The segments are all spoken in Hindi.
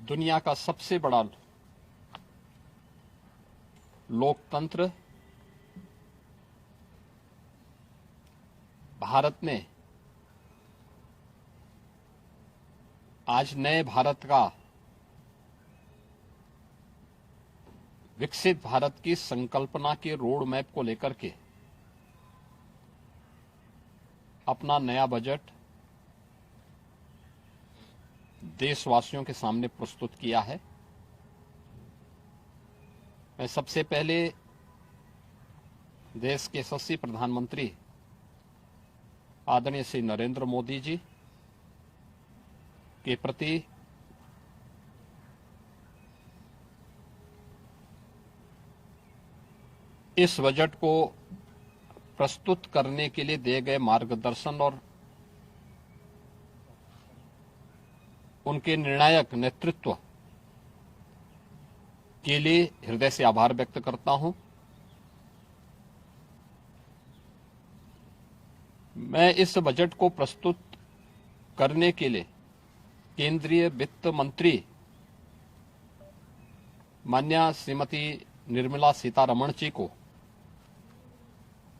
दुनिया का सबसे बड़ा लोकतंत्र भारत ने आज नए भारत का, विकसित भारत की संकल्पना के रोड मैप को लेकर के अपना नया बजट देशवासियों के सामने प्रस्तुत किया है। मैं सबसे पहले देश के यशस्वी प्रधानमंत्री आदरणीय श्री नरेंद्र मोदी जी के प्रति इस बजट को प्रस्तुत करने के लिए दिए गए मार्गदर्शन और उनके निर्णायक नेतृत्व के लिए हृदय से आभार व्यक्त करता हूं। मैं इस बजट को प्रस्तुत करने के लिए केंद्रीय वित्त मंत्री माननीय श्रीमती निर्मला सीतारमण जी को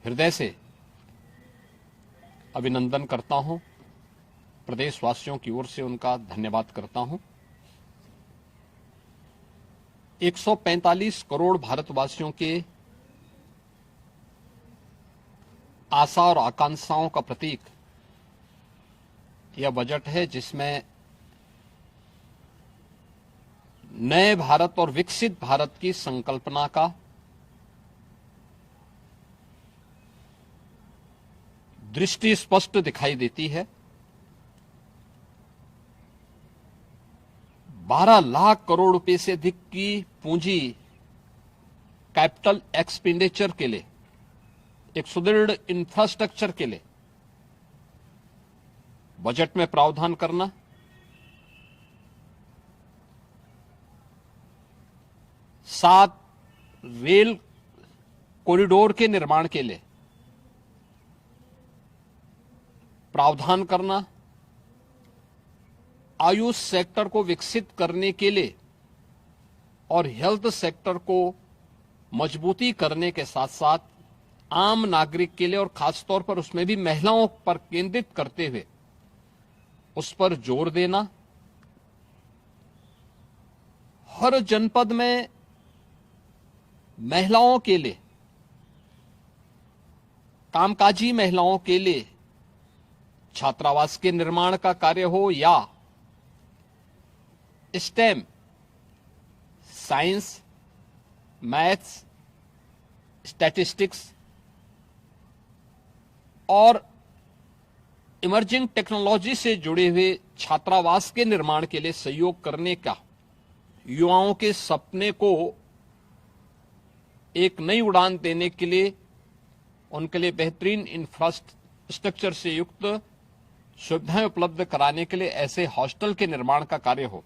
हृदय से अभिनंदन करता हूं, प्रदेशवासियों की ओर से उनका धन्यवाद करता हूं। 145 करोड़ भारतवासियों के आशा और आकांक्षाओं का प्रतीक यह बजट है, जिसमें नए भारत और विकसित भारत की संकल्पना का दृष्टि स्पष्ट दिखाई देती है। 12 लाख करोड़ रुपए से अधिक की पूंजी कैपिटल एक्सपेंडिचर के लिए, एक सुदृढ़ इंफ्रास्ट्रक्चर के लिए बजट में प्रावधान करना, सात रेल कॉरिडोर के निर्माण के लिए प्रावधान करना, आयुष सेक्टर को विकसित करने के लिए और हेल्थ सेक्टर को मजबूती करने के साथ साथ आम नागरिक के लिए और खासतौर पर उसमें भी महिलाओं पर केंद्रित करते हुए उस पर जोर देना, हर जनपद में महिलाओं के लिए, कामकाजी महिलाओं के लिए छात्रावास के निर्माण का कार्य हो या स्टेम, साइंस, मैथ्स, स्टैटिस्टिक्स और इमर्जिंग टेक्नोलॉजी से जुड़े हुए छात्रावास के निर्माण के लिए सहयोग करने का, युवाओं के सपने को एक नई उड़ान देने के लिए उनके लिए बेहतरीन इंफ्रास्ट्रक्चर से युक्त सुविधाएं उपलब्ध कराने के लिए ऐसे हॉस्टल के निर्माण का कार्य हो,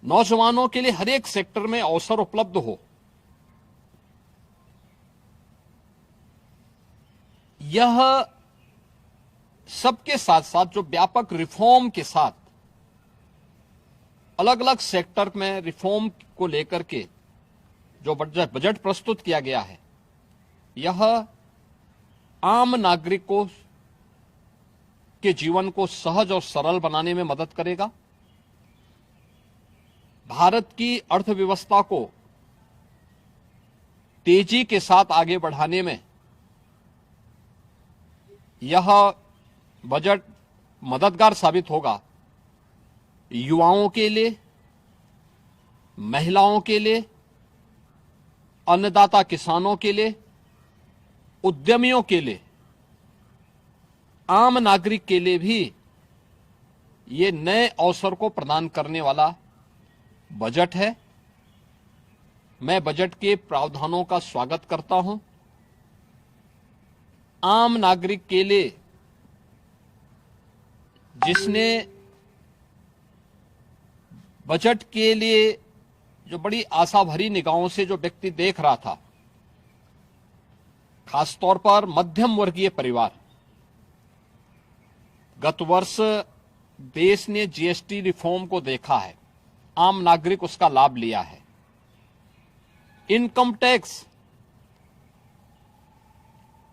नौजवानों के लिए हर एक सेक्टर में अवसर उपलब्ध हो, यह सबके साथ साथ जो व्यापक रिफॉर्म के साथ अलग अलग सेक्टर में रिफॉर्म को लेकर के जो बजट प्रस्तुत किया गया है, यह आम नागरिकों के जीवन को सहज और सरल बनाने में मदद करेगा, भारत की अर्थव्यवस्था को तेजी के साथ आगे बढ़ाने में यह बजट मददगार साबित होगा। युवाओं के लिए, महिलाओं के लिए, अन्नदाता किसानों के लिए, उद्यमियों के लिए, आम नागरिक के लिए भी ये नए अवसर को प्रदान करने वाला बजट है। मैं बजट के प्रावधानों का स्वागत करता हूं। आम नागरिक के लिए, जिसने बजट के लिए जो बड़ी आशा भरी निगाहों से जो व्यक्ति देख रहा था, खासतौर पर मध्यम वर्गीय परिवार, गत वर्ष देश ने जीएसटी रिफॉर्म को देखा है, आम नागरिक उसका लाभ लिया है। इनकम टैक्स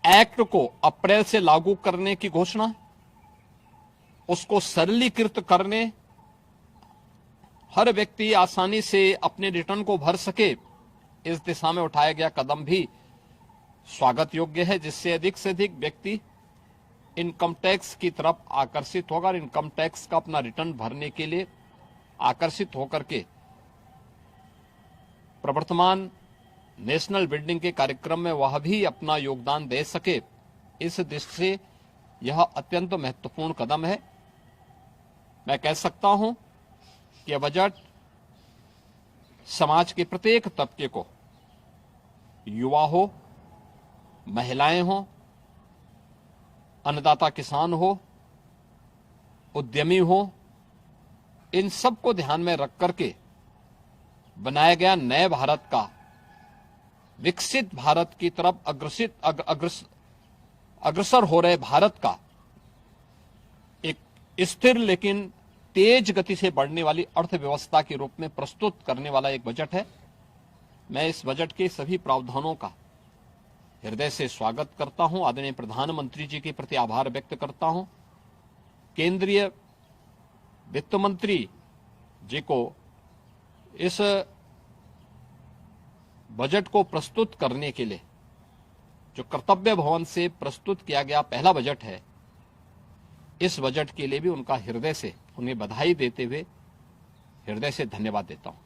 एक्ट को अप्रैल से लागू करने की घोषणा, उसको सरलीकृत करने, हर व्यक्ति आसानी से अपने रिटर्न को भर सके, इस दिशा में उठाया गया कदम भी स्वागत योग्य है, जिससे अधिक से अधिक व्यक्ति इनकम टैक्स की तरफ आकर्षित होगा और इनकम टैक्स का अपना रिटर्न भरने के लिए आकर्षित होकर के प्रवर्तमान नेशनल बिल्डिंग के कार्यक्रम में वह भी अपना योगदान दे सके। इस दृष्टि से यह अत्यंत महत्वपूर्ण कदम है। मैं कह सकता हूं कि यह बजट समाज के प्रत्येक तबके को, युवा हो, महिलाएं हो, अन्नदाता किसान हो, उद्यमी हो, इन सबको ध्यान में रख करके बनाया गया नए भारत का, विकसित भारत की तरफ अग्रसर हो रहे भारत का एक स्थिर लेकिन तेज गति से बढ़ने वाली अर्थव्यवस्था के रूप में प्रस्तुत करने वाला एक बजट है। मैं इस बजट के सभी प्रावधानों का हृदय से स्वागत करता हूं। आदरणीय प्रधानमंत्री जी के प्रति आभार व्यक्त करता हूं। केंद्रीय वित्त मंत्री जी को इस बजट को प्रस्तुत करने के लिए, जो कर्तव्य भवन से प्रस्तुत किया गया पहला बजट है, इस बजट के लिए भी उनका हृदय से उन्हें बधाई देते हुए हृदय से धन्यवाद देता हूं।